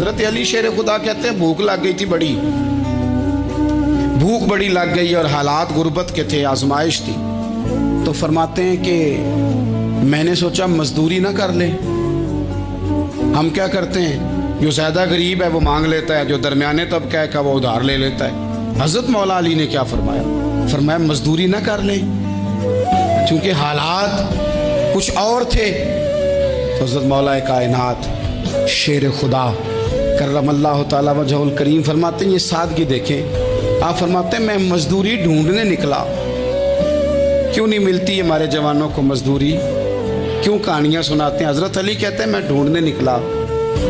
हज़रत अली शेर खुदा कहते हैं भूख लग गई थी बड़ी, भूख बड़ी लग गई और हालात गुर्बत के थे, आजमाइश थी। तो फरमाते हैं कि मैंने सोचा मजदूरी ना कर ले। हम क्या करते हैं, जो ज़्यादा गरीब है वो मांग लेता है, जो दरमियाने तबका का वो उधार ले लेता है। हज़रत मौला अली ने क्या फरमाया, फरमाया मजदूरी ना कर ले, चूँकि हालात कुछ और थे। तो हज़रत मौला कायनात शेर खुदा करमल्लाहु ताला वजहुल करीम फरमाते हैं, ये सादगी देखें। आप फरमाते हैं मैं मजदूरी ढूंढने निकला, क्यों नहीं मिलती हमारे जवानों को मजदूरी, क्यों कहानियाँ सुनाते हैं। हज़रत अली कहते हैं मैं ढूंढने निकला,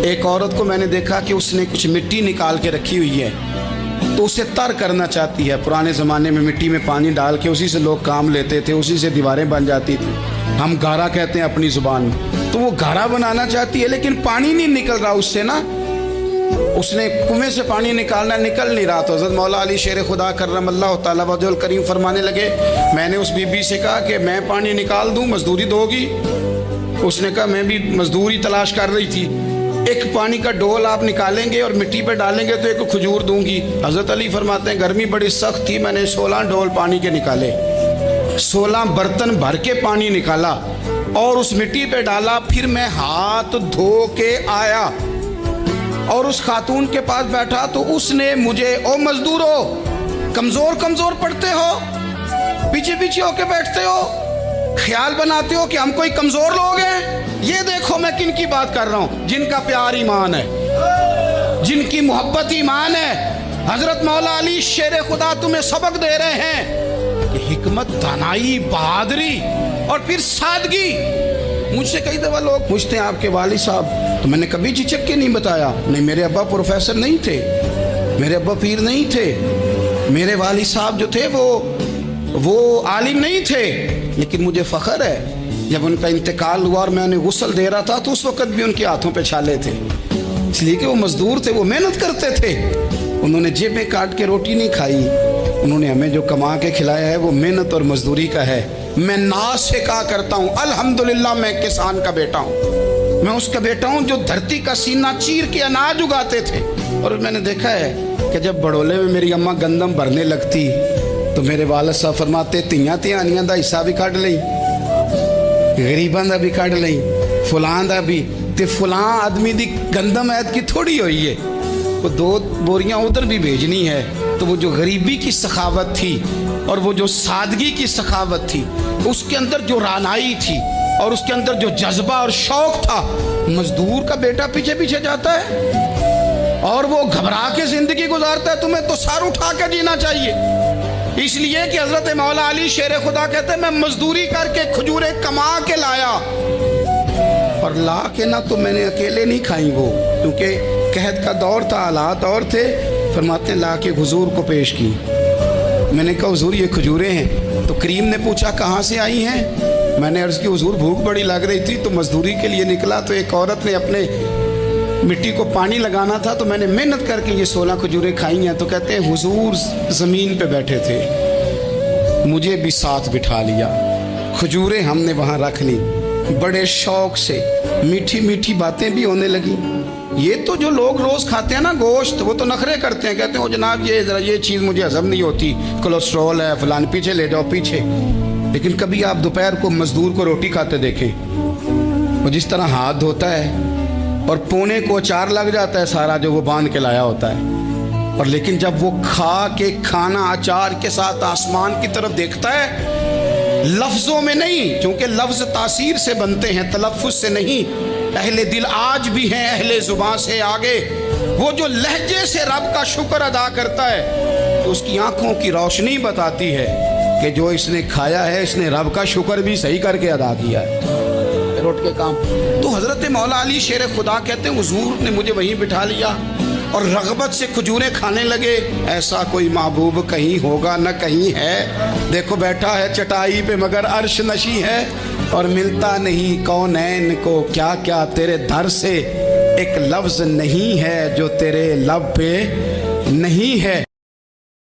एक औरत को मैंने देखा कि उसने कुछ मिट्टी निकाल के रखी हुई है, तो उसे तर करना चाहती है। पुराने ज़माने में मिट्टी में पानी डाल के उसी से लोग काम लेते थे, उसी से दीवारें बन जाती थी, हम गारा कहते हैं अपनी ज़ुबान में। तो वो गारा बनाना चाहती है लेकिन पानी नहीं निकल रहा उससे ना, उसने कुएं से पानी निकालना, निकल नहीं रहा। तो हज़रत मौला अली शेर खुदा करमल्लाहु ताला वजहुल करीम फरमाने लगे, मैंने उस बीबी से कहा कि मैं पानी निकाल दूं, मजदूरी दोगी? उसने कहा मैं भी मजदूरी तलाश कर रही थी, एक पानी का डोल आप निकालेंगे और मिट्टी पे डालेंगे तो एक खजूर दूंगी। हज़रत अली फरमाते हैं गर्मी बड़ी सख्त थी, मैंने 16 डोल पानी के निकाले, 16 बर्तन भर के पानी निकाला और उस मिट्टी पे डाला। फिर मैं हाथ धो के आया और उस खातून के पास बैठा तो उसने मुझे, ओ मजदूरो कमजोर कमजोर पड़ते हो, पीछे पीछे होके बैठते हो, ख्याल बनाते हो कि हम कोई कमजोर लोग हैं। ये देखो मैं किन की बात कर रहा हूं, जिनका प्यार ईमान है, जिनकी मोहब्बत ईमान है। हजरत मौला अली शेर खुदा तुम्हें सबक दे रहे हैं कि हिकमत, दानाई, बहादुरी और फिर सादगी। मुझसे कई दफा लोग पूछते हैं आपके वालिद साहब, तो मैंने कभी झिझक के नहीं बताया, नहीं मेरे अब्बा प्रोफेसर नहीं थे, मेरे अब्बा पीर नहीं थे, मेरे वालिद साहब जो थे वो आलिम नहीं थे। लेकिन मुझे फ़ख्र है जब उनका इंतकाल हुआ और मैं उन्हें गुस्ल दे रहा था तो उस वक़्त भी उनके हाथों पे छाले थे, इसलिए कि वो मज़दूर थे, वो मेहनत करते थे। उन्होंने जेबें काट के रोटी नहीं खाई, उन्होंने हमें जो कमा के खिलाया है वो मेहनत और मजदूरी का है। मैं नाज से कहा करता हूँ अल्हम्दुलिल्लाह मैं किसान का बेटा हूँ, मैं उसका बेटा हूँ जो धरती का सीना चीर के अनाज उगाते थे। और मैंने देखा है कि जब बड़ोले में मेरी अम्मा गंदम भरने लगती तो मेरे वालिद साहब फरमाते तियां तिहानियां दा हिस्सा भी कढ़ लई, गरीबां दा भी कढ़ लई, फुलां दा भी, ते फुलां आदमी दी गंदम ऐद की थोड़ी हुई है, वो 2 बोरियां उधर भी भेजनी है। तो वो जो गरीबी की सखावत थी और वो जो सादगी की सखावत थी, उसके अंदर जो रानाई थी और उसके अंदर जो जज्बा और शौक था, मजदूर का बेटा पीछे पीछे जाता है और वो घबरा के जिंदगी गुजारता है। तुम्हें तो सर उठा के जीना चाहिए, इसलिए कि हजरत मौला अली शेर खुदा कहते हैं मैं मजदूरी करके खजूरें कमा के लाया, और ला के ना तो मैंने अकेले नहीं खाई वो, क्योंकि कहत का दौर था, हालात और थे। फरमाते हैं ला के हुजूर को पेश की, मैंने कहा हुजूर ये खजूरें हैं। तो करीम ने पूछा कहाँ से आई हैं? मैंने अर्ज़ की हुजूर भूख बड़ी लग रही थी तो मजदूरी के लिए निकला, तो एक औरत ने अपने मिट्टी को पानी लगाना था तो मैंने मेहनत करके ये 16 खजूरें खाई हैं। तो कहते हैं हुजूर ज़मीन पे बैठे थे, मुझे भी साथ बिठा लिया, खजूरें हमने वहाँ रख ली, बड़े शौक से मीठी मीठी बातें भी होने लगी। ये तो जो लोग रोज़ खाते हैं ना गोश्त, वो तो नखरे करते हैं, कहते हैं जनाब ये ज़रा ये चीज़ मुझे हज़म नहीं होती, कोलेस्ट्रॉल है फलान, पीछे ले जाओ पीछे। लेकिन कभी आप दोपहर को मजदूर को रोटी खाते देखें, वो जिस तरह हाथ धोता है और पोने को अचार लग जाता है सारा जो वो बांध के लाया होता है, और लेकिन जब वो खा के खाना अचार के साथ आसमान की तरफ देखता है, लफ्ज़ों में नहीं, क्योंकि लफ्ज़ तासीर से बनते हैं तलफ़्फ़ुज़ से नहीं, अहले दिल आज भी हैं अहले ज़ुबान से आगे। वो जो लहजे से रब का शुक्र अदा करता है तो उसकी आंखों की रोशनी बताती है कि जो इसने खाया है इसने रब का शुक्र भी सही करके अदा किया है, रोट के काम। तो हज़रत मौला अली शेर खुदा कहते हैं हुजूर ने मुझे वहीं बिठा लिया और रग़बत से खजूरें खाने लगे। ऐसा कोई महबूब कहीं होगा न कहीं है, देखो बैठा है चटाई पे मगर अर्श नशी है, और मिलता नहीं कौनैन को क्या क्या तेरे दर से, एक लफ्ज़ नहीं है जो तेरे लब पे नहीं है।